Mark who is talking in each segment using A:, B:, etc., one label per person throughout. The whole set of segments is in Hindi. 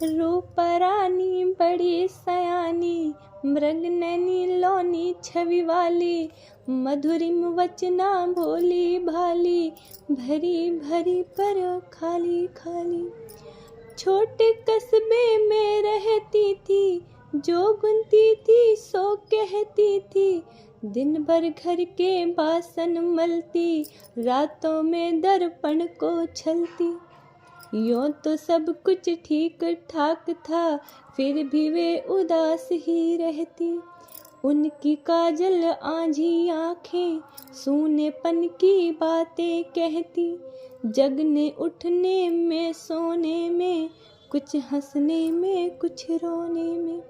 A: रूपरानी बड़ी सयानी, मृगनयनी लोनी छवि वाली, मधुरिम वचना भोली भाली, भरी भरी पर खाली खाली। छोटे कस्बे में रहती थी, जो गुनती थी सो कहती थी, दिन भर घर के बासन मलती, रातों में दर्पण को छलती। यूं तो सब कुछ ठीक ठाक था, फिर भी वे उदास ही रहती। उनकी काजल आंधी आंखें सूनेपन की बातें कहती, जगने उठने में सोने में, कुछ हंसने में कुछ रोने में।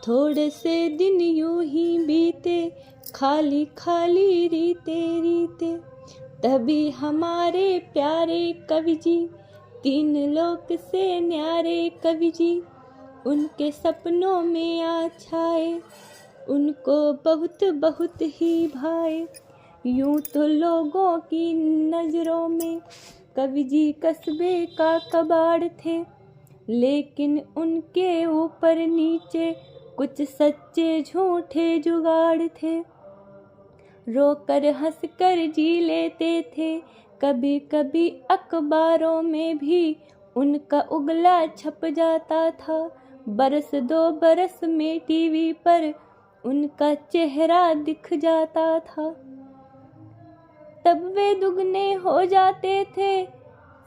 A: थोड़े से दिन यूं ही बीते, खाली खाली रीते रीते, तभी हमारे प्यारे कवि जी, तीन लोक से न्यारे कवि जी, उनके सपनों में आ छाए, उनको बहुत बहुत ही भाए। यूं तो लोगों की नजरों में कवि जी कस्बे का कबाड़ थे, लेकिन उनके ऊपर नीचे कुछ सच्चे झूठे जुगाड़ थे। रोकर हंसकर जी लेते थे, कभी कभी अखबारों में भी उनका उगला छप जाता था। बरस दो बरस में टीवी पर उनका चेहरा दिख जाता था। तब वे दुगने हो जाते थे,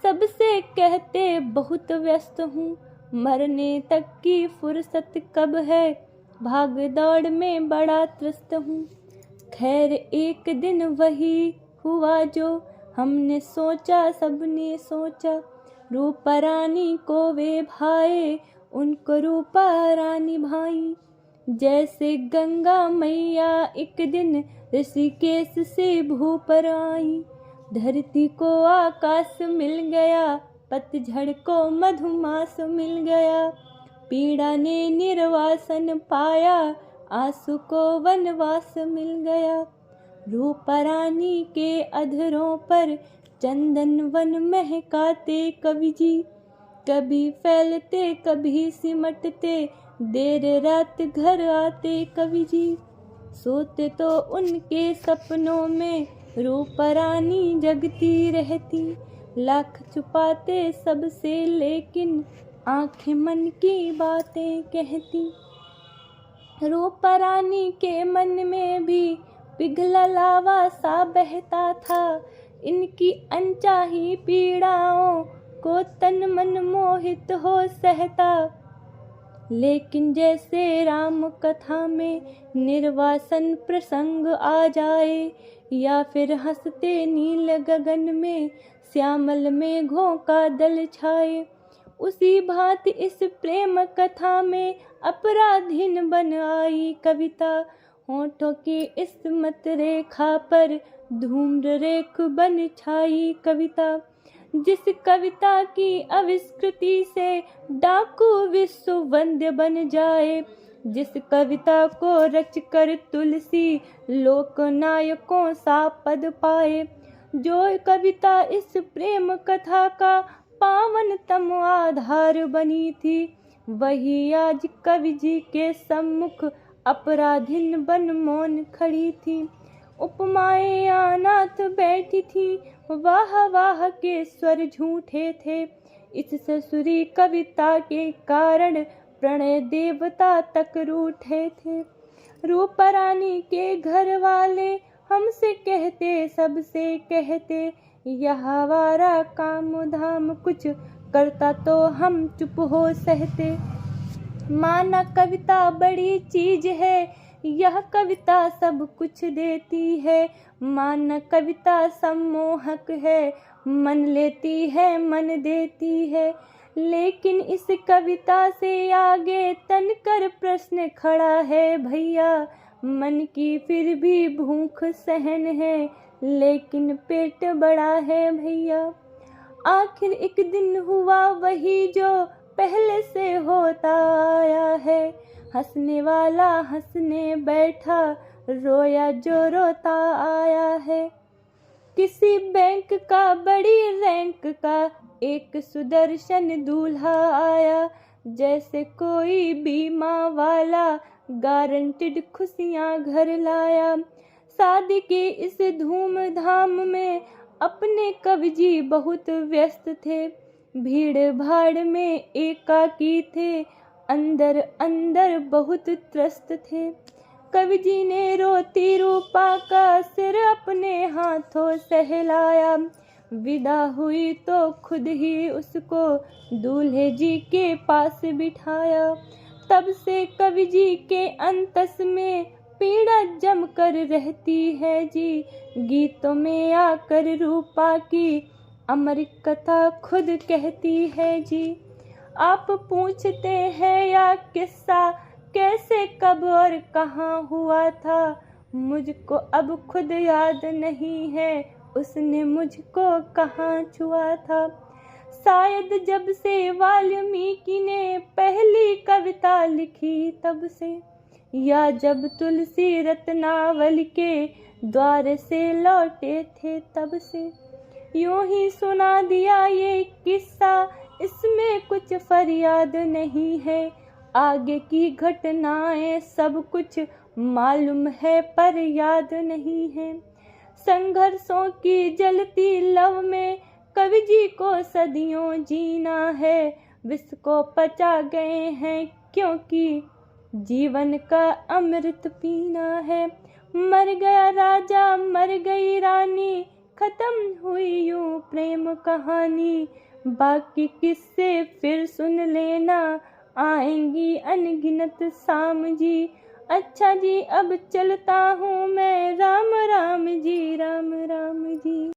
A: सबसे कहते बहुत व्यस्त हूँ, मरने तक की फुर्सत कब है, भाग दौड़ में बड़ा त्रस्त हूँ। खैर एक दिन वही हुआ जो हमने सोचा, सबने सोचा, रूपा रानी को वे भाए, उनको रूपा रानी भाई। जैसे गंगा मैया एक दिन ऋषिकेश से भू पर आई, धरती को आकाश मिल गया, पतझड़ को मधुमास मिल गया, पीड़ा ने निर्वासन पाया, आंसू को वनवास मिल गया। रूपा रानी के अधरों पर चंदन वन महकाते कवि जी, कभी फैलते कभी सिमटते, देर रात घर आते कवि जी। सोते तो उनके सपनों में रूपा रानी जगती रहती, लाख छुपाते सबसे लेकिन आंखें मन की बातें कहती। रूपा रानी के मन में भी पिघला लावा सा बहता था, इनकी अनचाही पीड़ाओं को तन मन मोहित हो सहता। लेकिन जैसे राम कथा में निर्वासन प्रसंग आ जाए, या फिर हंसते नील गगन में श्यामल मेघों का दल छाए, उसी भांति इस प्रेम कथा में अपराधीन बन आई कविता। होठों की इस्मत रेखा पर धूम्र रेख बन छाई कविता। जिस कविता की आविष्कृति से डाकू विश्व वंद्य बन जाए, जिस कविता को रच कर तुलसी लोकनायकों सा पद पाए, जो कविता इस प्रेम कथा का पावनतम आधार बनी थी, वही आज कवि जी के सम्मुख अपराधीन बन मौन खड़ी थी। उपमाएं अनाथ बैठी थी, वाह वाह के स्वर झूठे थे, इस ससुरी कविता के कारण प्रणय देवता तक रूठे थे। रूपा रानी के घर वाले हमसे कहते, सबसे कहते, यह आवारा काम धाम कुछ करता तो हम चुप हो सहते। माना कविता बड़ी चीज है, यह कविता सब कुछ देती है, माना कविता सम्मोहक है, मन लेती है मन देती है। लेकिन इस कविता से आगे तनकर प्रश्न खड़ा है भैया, मन की फिर भी भूख सहन है, लेकिन पेट बड़ा है भैया। आखिर एक दिन हुआ वही जो पहले से होता आया है, हंसने वाला हंसने बैठा, रोया जो रोता आया है। किसी बैंक का बड़ी रैंक का एक सुदर्शन दूल्हा आया, जैसे कोई बीमा वाला गारंटेड खुशियाँ घर लाया। शादी के इस धूमधाम में अपने कवि जी बहुत व्यस्त थे, भीड़ भाड़ में एकाकी थे, अंदर अंदर बहुत त्रस्त थे। कवि जी ने रोती रूपा का सिर अपने हाथों सहलाया, विदा हुई तो खुद ही उसको दूल्हे जी के पास बिठाया। तब से कवि जी के अंतस में पीड़ा जम कर रहती है जी, गीतों में आकर रूपा की अमर कथा खुद कहती है जी। आप पूछते हैं या किस्सा कैसे कब और कहाँ हुआ था, मुझको अब खुद याद नहीं है उसने मुझको कहाँ छुआ था। शायद जब से वाल्मीकि ने पहली कविता लिखी तब से, या जब तुलसी रत्नावली के द्वार से लौटे थे तब से। यूं ही सुना दिया ये किस्सा, इसमें कुछ फरियाद नहीं है, आगे की घटनाएं सब कुछ मालूम है पर याद नहीं है। संघर्षों की जलती लव में कवि जी को सदियों जीना है, विष को पचा गए हैं क्योंकि जीवन का अमृत पीना है। मर गया राजा मर गई रानी, खत्म हुई यूं प्रेम कहानी, बाकी किस्से फिर सुन लेना, आएंगी अनगिनत शाम जी। अच्छा जी अब चलता हूँ मैं, राम राम जी राम राम जी।